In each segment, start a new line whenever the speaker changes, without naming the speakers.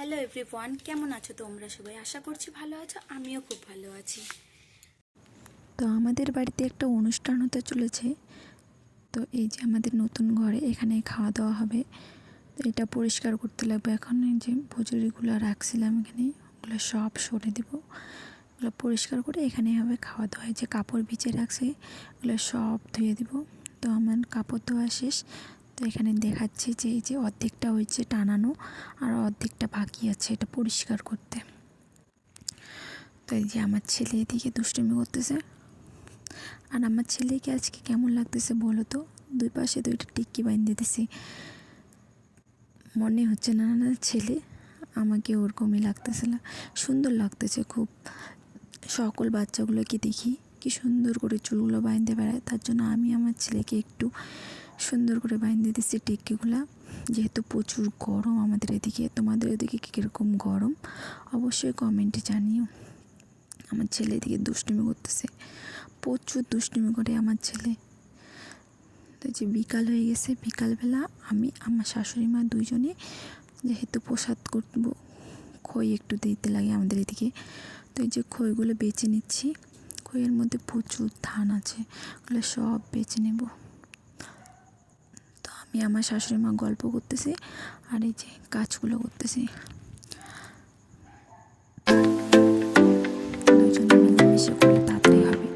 Hello everyone, কেমন আছো তোমরা সবাই? আশা করছি ভালো আছো, আমিও খুব ভালো আছি।
তো আমাদের বাড়িতে একটা অনুষ্ঠান হতে চলেছে। তো এই যে আমাদের নতুন ঘরে এখানে খাওয়া দাওয়া হবে। তো এটা পরিষ্কার করতে লাগবে। এখন এই যে ভুজুরিগুলো রাখছিলাম এখানে, ওগুলো সব সরে দেবো। ওগুলো পরিষ্কার করে এখানে হবে খাওয়া দাওয়া। যে কাপড় ভিজে রাখছে ওগুলো সব ধুয়ে দেবো। তো আমার কাপড় ধোয়া শেষ। তো এখানে দেখাচ্ছি যে এই যে অর্ধেকটা হয়েছে টানানো আর অর্ধেকটা বাকি আছে এটা পরিষ্কার করতে। তো এই যে আমার ছেলে এদিকে দুষ্টুমি করতেছে। আর আমার ছেলেকে আজকে কেমন লাগতেছে বলো তো? দুই পাশে দুইটা টিক্কি বাঁধিয়ে দিতেছি। মনে হচ্ছে না না ছেলে, আমাকে ওরকমই লাগতেছিল। সুন্দর লাগতেছে খুব। সকল বাচ্চাগুলোকে দেখি কি সুন্দর করে চুলগুলো বাঁধতে বেড়ায়, তার জন্য আমি আমার ছেলেকে একটু সুন্দর করে বাঁধিয়ে দিচ্ছি টিক্কিগুলো। যেহেতু প্রচুর গরম আমাদের এদিকে, তোমাদের এদিকে কীরকম গরম অবশ্যই কমেন্টে জানিও। আমার ছেলে এদিকে দুষ্টুমি করতেছে, প্রচুর দুষ্টুমি করে আমার ছেলে। তো যে বিকাল হয়ে গেছে, বিকালবেলা আমি আমার শাশুড়ি মা দুইজনে যেহেতু প্রসাদ করব, খই একটু দিতে লাগে আমাদের এদিকে। তো এই যে খইগুলো বেছে নিচ্ছি। খইয়ের মধ্যে প্রচুর ধান আছে, ওগুলো সব বেছে নেব। তো আমি আমার শাশুড়ি মা গল্প করতেছি আর এই যে কাজগুলো করতেছি। দুজনে মিলেমিশে করলে তাড়াতাড়ি হবে।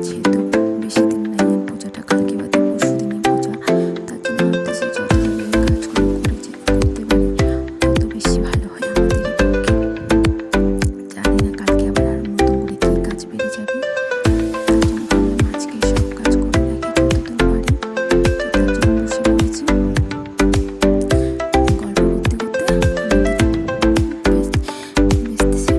যেহেতু বেশি দিন নাই, পূজাটা কালকে বাদে পরশু দিনে পূজা, তার জন্য ভাবতেছি যত তাড়াতাড়ি কাজগুলো করতে পারি তত বেশি ভালো হয় আমাদের পক্ষে। জানি না কালকে আবার আর নতুন করে কী কাজ বেড়ে যাবে, তার জন্য ভাবলাম আজকে সব কাজ করে রাখি যতদূর পারি। তো তার জন্য বসে পড়েছি গল্প করতে করতে। বেচতেছি।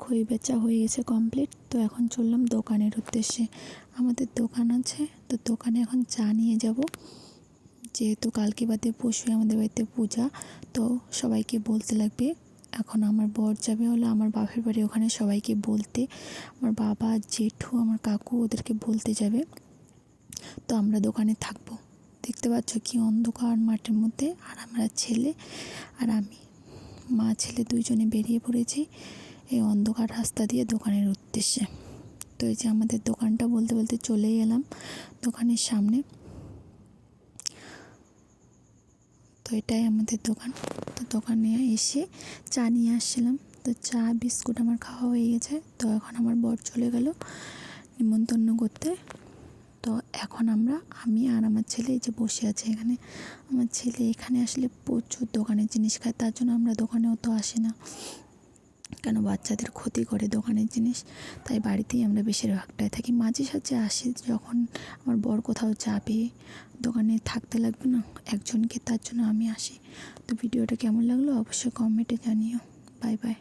খই বেচা হয়ে গেছে কমপ্লিট। তো এখন চললাম দোকানের উদ্দেশ্যে। আমাদের দোকান আছে, তো দোকানে এখন চা নিয়ে যাব। যেহেতু কালকে বাদে পরশু আমাদের বাড়িতে পূজা, তো সবাইকে বলতে লাগবে। এখন আমার বর যাবে হলো আমার বাপের বাড়ি, ওখানে সবাইকে বলতে, আমার বাবা জেঠু আমার কাকু ওদেরকে বলতে যাবে। তো আমরা দোকানে থাকবো। দেখতে পাচ্ছ কি অন্ধকার মাঠের মধ্যে, আর আমরা ছেলে আর আমি, মা ছেলে দুইজনে বেরিয়ে পড়েছি এই অন্ধকার রাস্তা দিয়ে দোকানের উদ্দেশ্যে। তো এই যে আমাদের দোকানটা বলতে বলতে চলেই এলাম দোকানের সামনে। তো এটাই আমাদের দোকান। তো দোকানে এসে চা নিয়ে আসছিলাম। তো চা বিস্কুট আমার খাওয়া হয়ে গেছে। তো এখন আমার বর চলে গেল নিমন্ত্রণ করতে। তো এখন আমি আর আমার ছেলে এই যে বসে আছে এখানে। আমার ছেলে এখানে আসলে প্রচুর দোকানের জিনিস খায়, তার জন্য আমরা দোকানেও তো আসি না, কেন বাচ্চাদের ক্ষতি করে দোকানের জিনিস। তাই বাড়িতেই আমরা বেশিরভাগটাই থাকি। মাঝে সাঝে আসি যখন আমার বর কোথাও যাবে, দোকানে থাকতে লাগবে না একজনকে, তার জন্য আমি আসি। তো ভিডিওটা কেমন লাগলো অবশ্যই কমেন্টে জানিও। Bye bye.